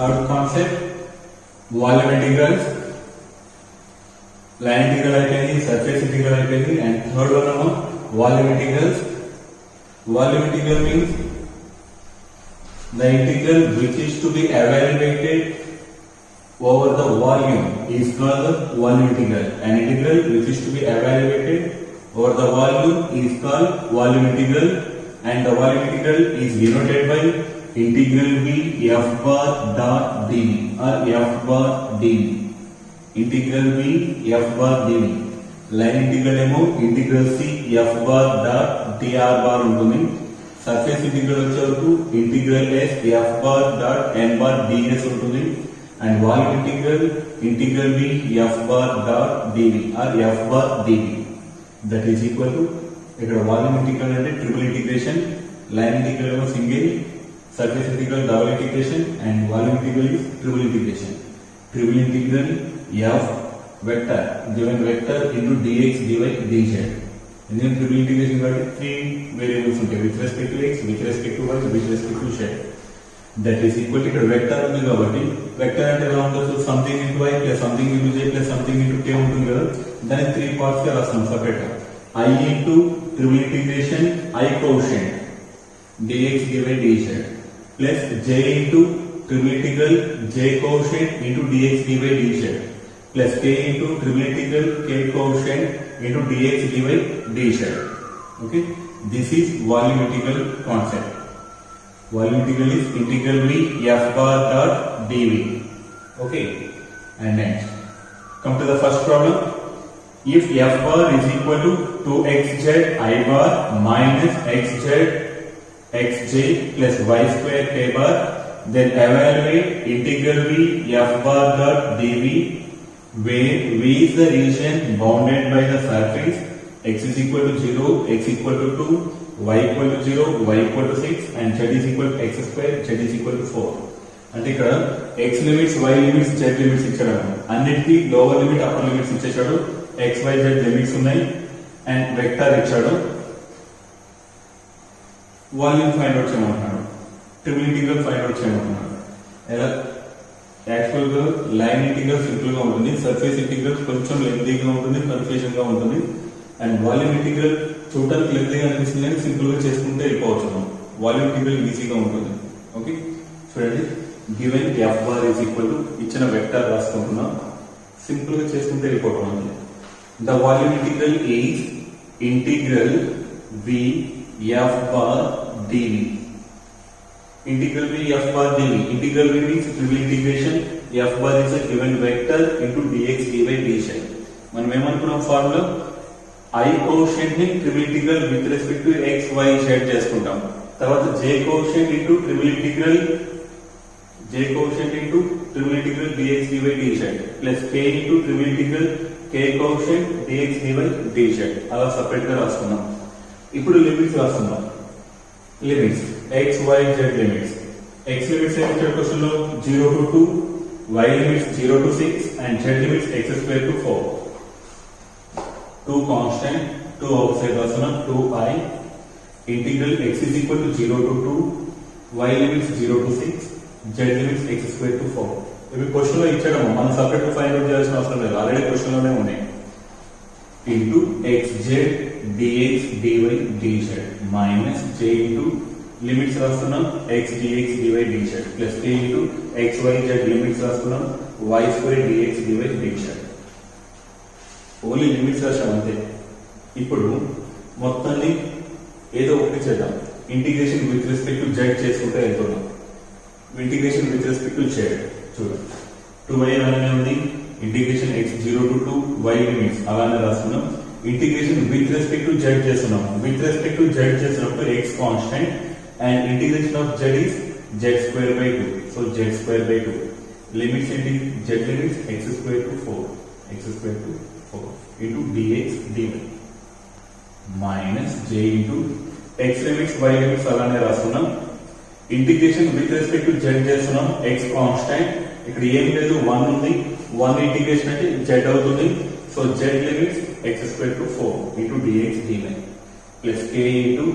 Third concept, volume integrals. Line integral అయిపోయింది, surface integral అయిపోయింది, and third one ఏమో volume integrals. Volume integral means the integral which is to be evaluated over the volume is called the volume integral. An integral which is to be evaluated over the volume is called volume integral, and the volume integral is denoted by integral B f bar dot dv or f bar dv. Integral B f bar dv. Line integral ఏమో integral C f bar dot dr bar ఉంటుంది. Surface integral వచ్చేవరకు integral S f bar dot n bar ds ఉంటుంది. And volume integral integral B f bar dot dv or f bar dv. That is equal to ఇక్కడ volume integral అంటే triple integration, line integral ఏమో single, surface integral double integration, and volume integral is triple integration. Triple integral f vector given vector into dx dy dz. Indian triple integration కాబట్టి 3 variables ఉంటాయి with respect to x, with respect to y, with respect to z. That is equal to ఇక్కడ vector ఉంది కాబట్టి vector అంటే ఎలా ఉంటుంది, something into y plus something into z plus something into k ఉంటుంది కదా, దాన్ని 3 పార్ట్స్ గా రాస్తాం సెపరేట్ గా. I into triple integration I quotient dx dy dz plus j into triple integral j quotient into dx dy dz plus k into triple integral k quotient into dx dy dz. Okay, this is volume integral concept. Volume integral is integral B f bar dot dv. Okay, and next come to the first problem. If f bar is equal to 2xz I bar minus xz xj plus y square k bar, then evaluate integral B f bar dot dv where V is the region bounded by the surface x is equal to 0, x equal to 2, y equal to 0, y equal to 6, and z is equal to x square, z is equal to 4. అంటే ఇక్కడ x limits, y limits, z limits ఇచ్చాడు. అన్నిటికీ lower limit, upper limits ఇచ్చేసాడు. x, y, z limits ఉన్నాయి and vector ఇచ్చాడు. Volume find out చేయమంటున్నాడు, triple integral find out చేయమంటున్నాడు. ఎలా యాక్చువల్ గా లైన్ ఇంటిగ్రల్ సింపుల్ గా ఉంటుంది, సర్ఫేస్ ఇంటిగ్రల్ కొంచెం లెంతీగా ఉంటుంది, కన్ఫ్యూజన్ గా ఉంటుంది, అండ్ వాల్యూమ్ ఇంటిగ్రల్ చూడడానికి లెంతీగా అనిపిస్తుంది కానీ సింపుల్ గా చేసుకుంటే వెళ్ళిపోవచ్చు మనం. వాల్యూమ్ ఇంటిగ్రల్ ఈజీగా ఉంటుంది. ఓకే, చూడండి, given F bar is equal to ఇచ్చిన వెక్టర్ రాసుకుంటున్నాం, సింపుల్ గా చేసుకుంటే వెళ్ళిపోవడం. The volume integral is integral V F bar dV. Integral V f bar dv. Integral V means triple integration. F bar is a given vector into dx dy dz. మనం ఏమనుకున్నాం ఫార్ములా, I quotient ని triple integral with respect to x y z చేసుకుంటాం. తర్వాత j quotient into triple integral dx dy dz plus k into triple integral k quotient dx dy dz అలా separate గా రాసుకున్నాం. ఇప్పుడు లిమిట్స్ రాస్తున్నాం. Limits x y z limits. x limits ఏమిటి question లో 0 to 2, y limits 0 to 6, and z limits x square to 4. 2 constant, 2 outside రాస్తున్నాం. 2i integral x is equal to 0 to 2, y limits 0 to 6, z limits x square to 4. ఇవి question లో ఇచ్చాము, మనం separate గా find out చేయాల్సిన అవసరం లేదు, already question లోనే ఉన్నాయి. Into xz dx dy dz minus j into limits రాస్తున్నాం x dx dy dz plus k into x y z limits రాస్తున్నాం y square dx dy dz. Only limits రాసాం అంతే. ఇప్పుడు మొత్తాన్ని ఏదో ఒకటి చేద్దాం. Integration with respect to z చేసుకుంటే వెళ్తున్నాం. Integration with respect to z చూడండి, 2y అలానే ఉంది, integration x 0 to 2, y limits అలానే రాస్తున్నాం. Integration with respect to z చేస్తున్నాం. విత్ రెస్పెక్ట్ టు z చేసినప్పుడు x constant and integration of z is z square by 2. So z square by 2. Limits ఏంటి, z limits x square to 4, x square to 4 into dx dy minus j into x limits y limits అలానే రాస్తున్నాం. Integration with respect to z చేస్తున్నాం. x constant, ఇక్కడ ఏం లేదు 1 ఉంది, 1 integration అంటే z అవుతుంది. So z limits x square to 4 into dx dy plus k into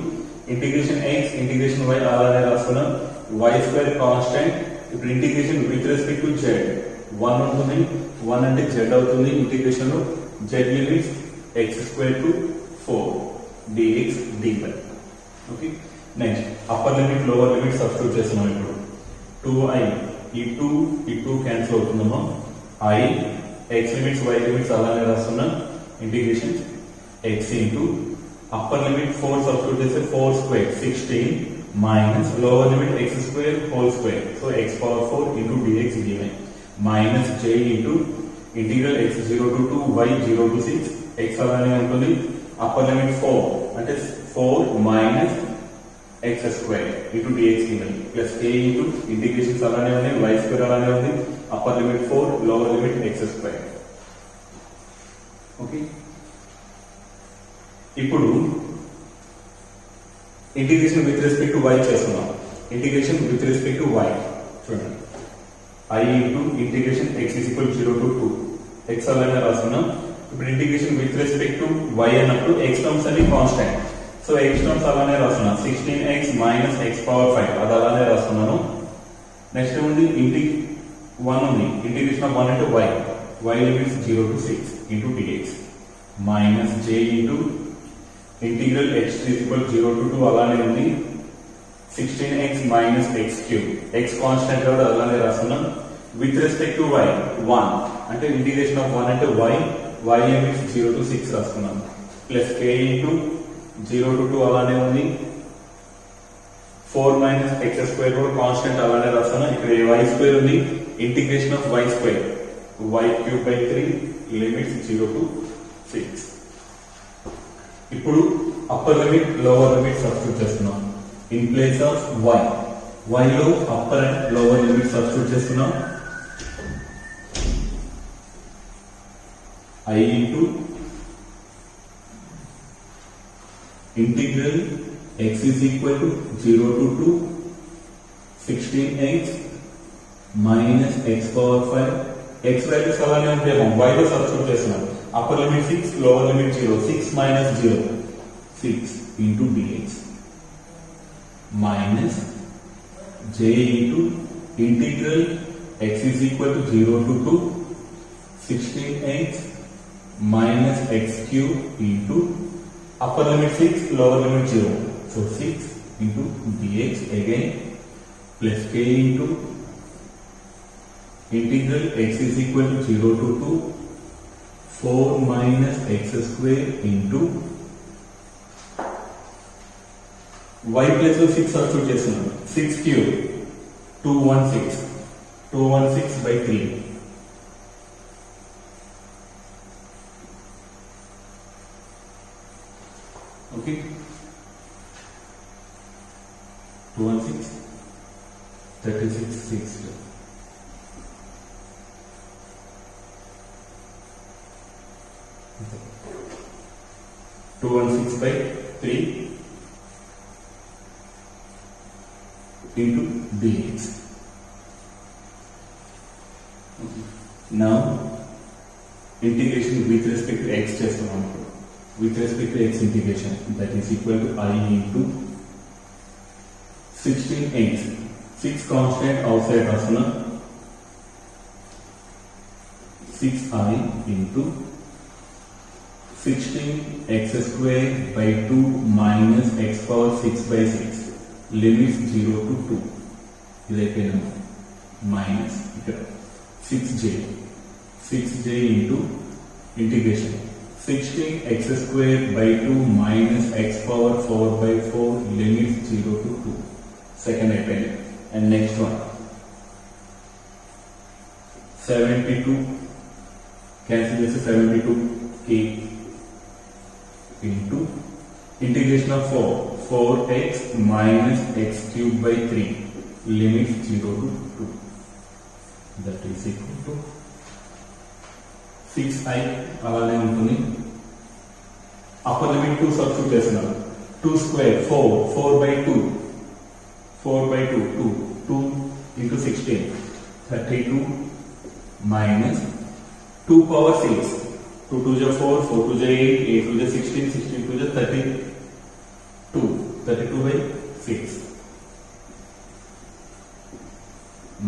integration x integration y అలానే రాస్తున్నాం. y స్క్వేర్ కాన్స్టెంట్, ఇప్పుడు integration with respect to z 1 ఉంటుంది, 1 అంటే z అవుతుంది. ఇంటిగ్రేషన్ లో z limits x² to 4 dx dy. Okay, next upper limit lower limit substitute చేస్తున్నాం. ఇప్పుడు 2i ఈ 2 క్యాన్సిల్ అవుతుందమ్మా. I x limits y limits అలానే రాస్తున్నా. Integration x into upper limit 4 substitute చేస్తే 4 square 16 minus lower limit x square whole square, so x power 4 into dx dy minus j into integral x 0 to 2 y 0 to 6 x అలానే ఉంటుంది. Upper limit 4 అంటే 4 minus x square into dx dy plus k into integrations అలానే ఉన్నాయి, y square అలానే ఉంది. Upper limit 4 lower limit x square. Okay, ఇప్పుడు integration with respect to y చేస్తున్నాం. Integration with respect to y చూడండి. I into integration x is equal to 0 to 2 x అలానే రాస్తున్నాం. ఇప్పుడు integration with respect to y అన్నప్పుడు x terms అన్ని constant, so x terms అలానే రాస్తున్నాం. 16x మైనస్ x పవర్ 5 అది అలానే రాస్తున్నాను. నెక్స్ట్ ఉంది 1 ఉంది. Integration of 1 into y limits 0 to 6 into dx minus j into integral x is equal to 0 to 2 అలానే ఉంది. 16x minus x cube x constant కాబట్టి అలానే రాస్తున్నాం. విత్ రెస్పెక్ట్ టు y 1 అంటే ఇంటిగ్రేషన్ ఆఫ్ 1 అంటే y లిమిట్స్ 0 to 6 రాస్తున్నాం. Plus k into 0 to 2 అలానే ఉంది. 4 minus x స్క్వేర్ కూడా కాన్స్టెంట్ అలానే రాస్తున్నాం. ఇక్కడ y స్క్వేర్ ఉంది. Integration of y square y cube by 3 limits 0 to 6. ఇప్పుడు upper limit lower limit substitute చేస్తున్నాం. ఇన్ ప్లేస్ ఆఫ్ y లో upper and lower limit substitute చేస్తున్నాం. I into integral x is equal to 0 to 2 16x minus x power 5 x values అలానే ఉంటాయి. y లో substitute చేస్తున్నాం. Upper limit 6 lower limit 0 6 minus 0 6 into dx minus j into integral x is equal to 0 to 2 16x minus x cube into upper limit 6 lower limit 0, so 6 into dx again plus k into integral x is equal to 0 to 2 4 minus x square into y plus 6 substitute చేస్తున్నాం. 6 cube 216 by 3 okay 216 36 6 216 by 3 into dx. Now integration with respect to x చేస్తున్నాం. With respect to x integration, that is equal to I into 16x 6 constant outside rasuna 6i into 16x square by 2 minus x power 6 by 6 limits 0 to 2 ఇదైపోయినా minus ఇక్కడ 6j into integration 16x square by 2 minus x power 4 by 4 limits 0 to 2 second అయిపోయింది. and next one 72 cancel చేస్తే 72k into integration of 4x minus x cube by 3 limits 0 to 2 that is equal to 6i అలానే ఉంటుంది. Upper limit 2 substitute చేస్తున్నాం. 2 square 4 by 2 2 into 16 32 minus 2 power 6 2 2 is 4 4 2 is 8 8 2 is 16 16 2 is 32 by 6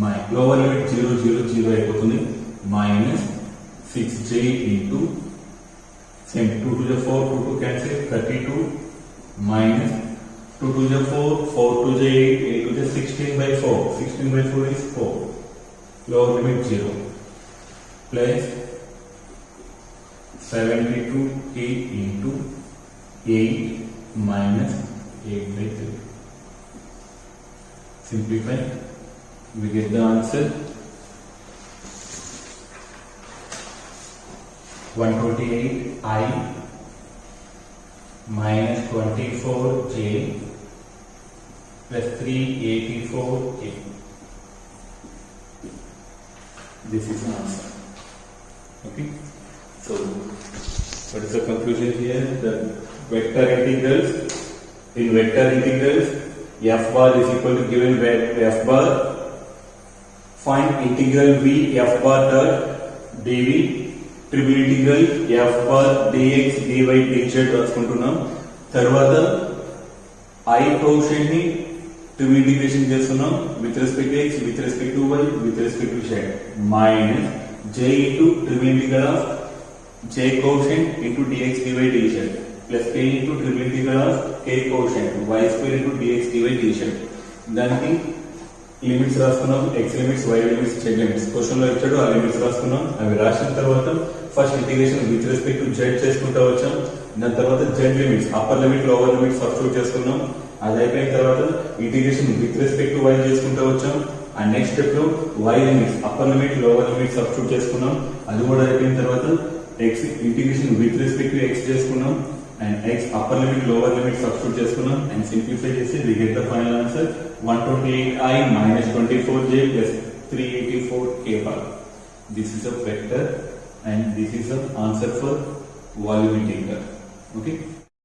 my lower limit 0 0 0 అయిపోతుంది minus 6j into same 2 to the 4 2 to cancel 32 minus 2 to the 4 4 to the 8 8 to the 16 by 4 16 by 4 is 4 lower limit 0 plus 72k into 8 minus 8 by 3. Simplify, we get the answer 128i minus 24j plus 384k. This is the answer. Okay. So, what is the conclusion here? The vector integrals, in vector integrals, f bar is equal to given f bar, find integral v f bar dot dv, triple integral f bar dx dy dz రాసుకుంటున్నాం. తర్వాత I quotient ని triple integration చేస్తున్నాం with respect to x, with respect to y, with respect to z minus j into triple integral of j quotient into dx dy dz plus k into triple integral of k quotient y square into dx dy dz. దానికి limits రాసుకున్నాం, x limits, y limits, z limits question లో ఇచ్చాడు. ఆ limits రాసుకున్నాం. అవి రాసిన తర్వాత first integration with respect to z చేసుకుంటూ వచ్చాం. దాని తర్వాత z limits, upper limit lower limit substitute చేసుకున్నాం. అది అయిపోయిన తర్వాత integration with respect to y చేసుకుంటూ వచ్చాం. ఆ నెక్స్ట్ స్టెప్ లో y limits, upper limit lower limit substitute చేసుకున్నాం. అది కూడా అయిపోయిన తర్వాత x integration with respect to x చేసుకున్నాం and x upper limit lower limit substitute చేసుకున్నాం and simplify చేసి we get the final answer 128i minus 24j plus 384k bar. This is a vector and this is the answer for volume integral. Okay.